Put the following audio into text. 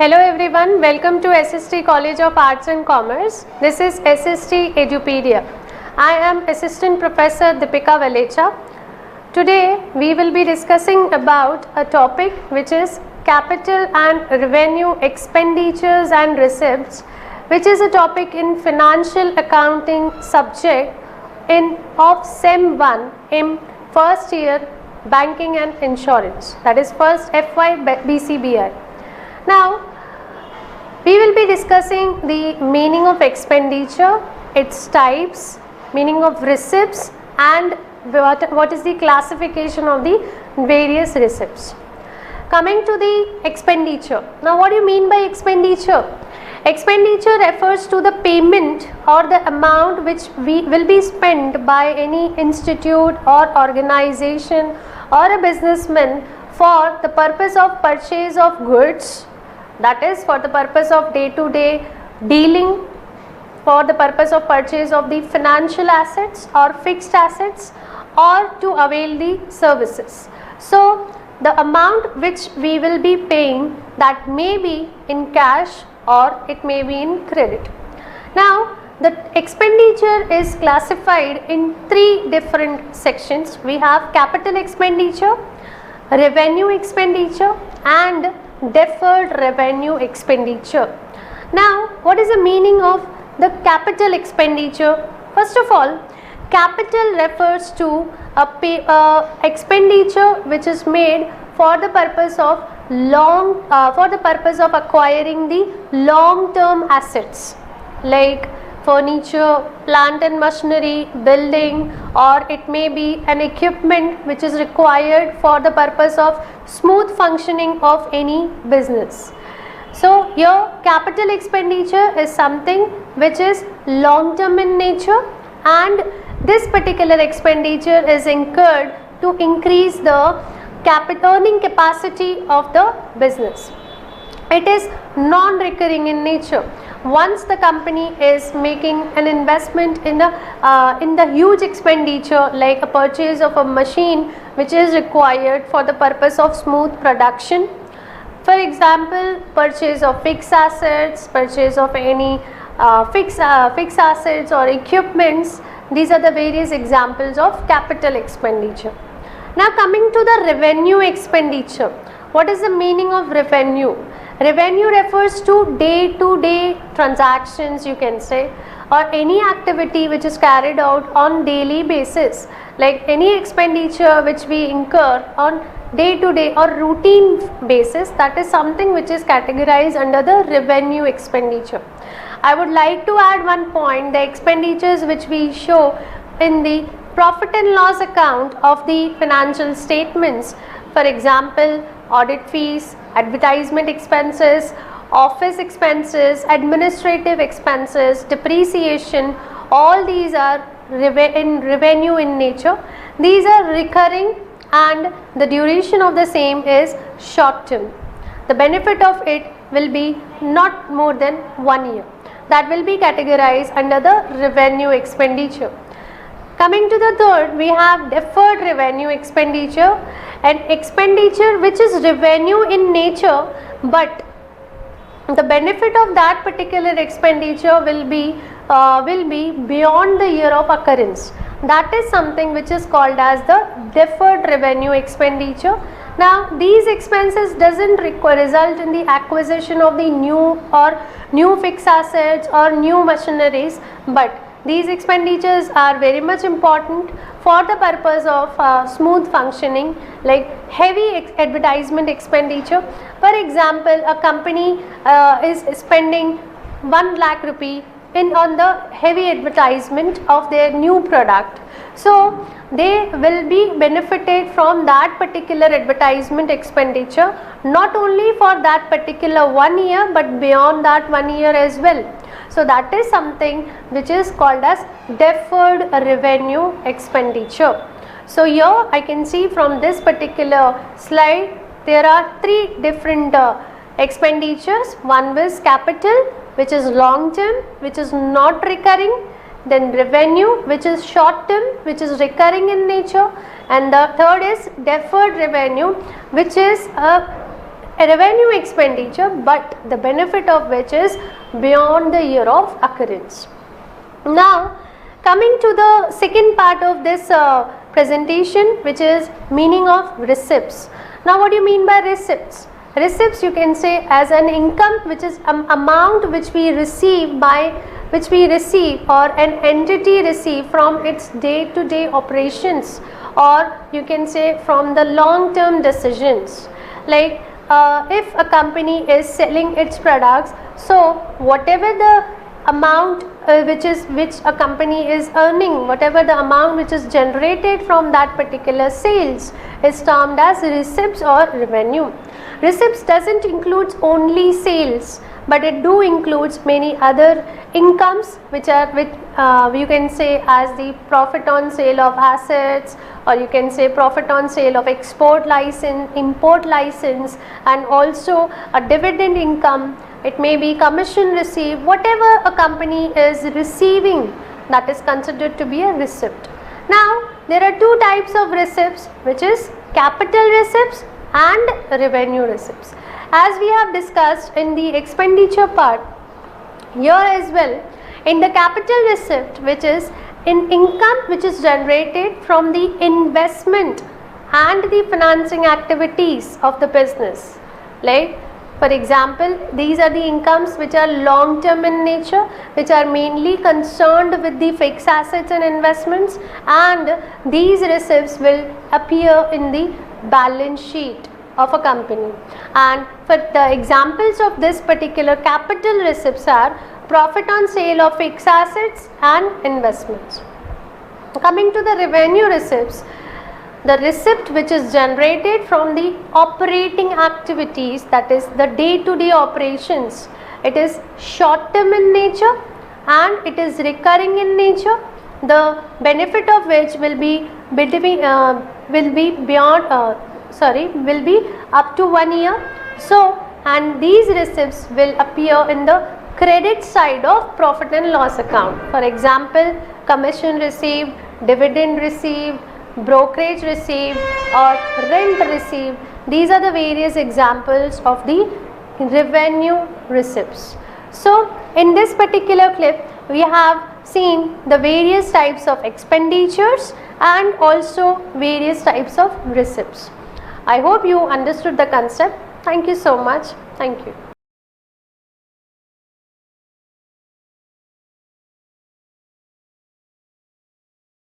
Hello everyone, welcome to SST College of Arts and Commerce. This is SST Edupedia. I am Assistant Professor Deepika Valecha. Today we will be discussing about a topic which is capital and revenue expenditures and receipts, which is a topic in financial accounting subject of SEM 1 in first year banking and insurance, that is first FY BCBI. Now we will be discussing the meaning of expenditure, its types, meaning of receipts, and what is the classification of the various receipts. Coming to the expenditure. Now what do you mean by expenditure? Expenditure refers to the payment or the amount which will be spent by any institute or organization or a businessman for the purpose of purchase of goods, that is for the purpose of day-to-day dealing, for the purpose of purchase of the financial assets or fixed assets, or to avail the services. So the amount which we will be paying, that may be in cash or it may be in credit. Now the expenditure is classified in three different sections. We have capital expenditure, revenue expenditure, and deferred revenue expenditure. Now what is the meaning of the capital expenditure? First of all, capital refers to a expenditure which is made for the purpose of acquiring the long term assets like furniture, plant and machinery, building, or it may be an equipment which is required for the purpose of smooth functioning of any business. So your capital expenditure is something which is long term in nature, and this particular expenditure is incurred to increase the earning capacity of the business. It is non-recurring in nature. Once the company is making an investment in the huge expenditure like a purchase of a machine which is required for the purpose of smooth production, for example purchase of fixed assets, purchase of any fixed assets or equipments, these are the various examples of capital expenditure. Now coming to the revenue expenditure. What is the meaning of revenue? Revenue refers to day-to-day transactions, you can say, or any activity which is carried out on daily basis, like any expenditure which we incur on day-to-day or routine basis, that is something which is categorized under the revenue expenditure. I would like to add one point: the expenditures which we show in the profit and loss account of the financial statements, for example audit fees, advertisement expenses, office expenses, administrative expenses, depreciation, all these are revenue in nature. These are recurring and the duration of the same is short term. The benefit of it will be not more than 1 year. That will be categorized under the revenue expenditure. Coming to the third, we have deferred revenue expenditure, an expenditure which is revenue in nature, but the benefit of that particular expenditure will be beyond the year of occurrence. That is something which is called as the deferred revenue expenditure. Now these expenses doesn't result in the acquisition of the new fixed assets or new machineries, but these expenditures are very much important for the purpose of smooth functioning, like heavy advertisement expenditure. For example, a company is spending 1 lakh rupee on the heavy advertisement of their new product. So they will be benefited from that particular advertisement expenditure, not only for that particular 1 year but beyond that 1 year as well. So that is something which is called as deferred revenue expenditure. So here I can see from this particular slide there are three different expenditures. One was capital, which is long term, which is not recurring, then revenue, which is short term, which is recurring in nature, and the third is deferred revenue, which is a a revenue expenditure, but the benefit of which is beyond the year of occurrence. Now, coming to the second part of this presentation, which is meaning of receipts. Now, what do you mean by receipts? Receipts you can say as an income which is amount which we receive or an entity receive from its day-to-day operations, or you can say from the long-term decisions. Like if a company is selling its products, so whatever the amount which a company is earning, whatever the amount which is generated from that particular sales is termed as receipts or revenue. Receipts doesn't include only sales, but it do includes many other incomes which are you can say as the profit on sale of assets, or you can say profit on sale of export license, import license, and also a dividend income. It may be commission received, whatever a company is receiving, that is considered to be a receipt. Now, there are two types of receipts, which is capital receipts and revenue receipts. As we have discussed in the expenditure part, here as well, in the capital receipt, which is in income which is generated from the investment and the financing activities of the business. Like for example, these are the incomes which are long term in nature, which are mainly concerned with the fixed assets and investments, and these receipts will appear in the balance sheet of a company. And for the examples of this particular capital receipts are profit on sale of fixed assets and investments. Coming to the revenue receipts, the receipt which is generated from the operating activities, that is the day-to-day operations. It is short-term in nature and it is recurring in nature, the benefit of which will be up to 1 year. So, and these receipts will appear in the credit side of profit and loss account. For example, commission received, dividend received, brokerage received, or rent received. These are the various examples of the revenue receipts. So, in this particular clip, we have seen the various types of expenditures and also various types of receipts. I hope you understood the concept. Thank you so much. Thank you.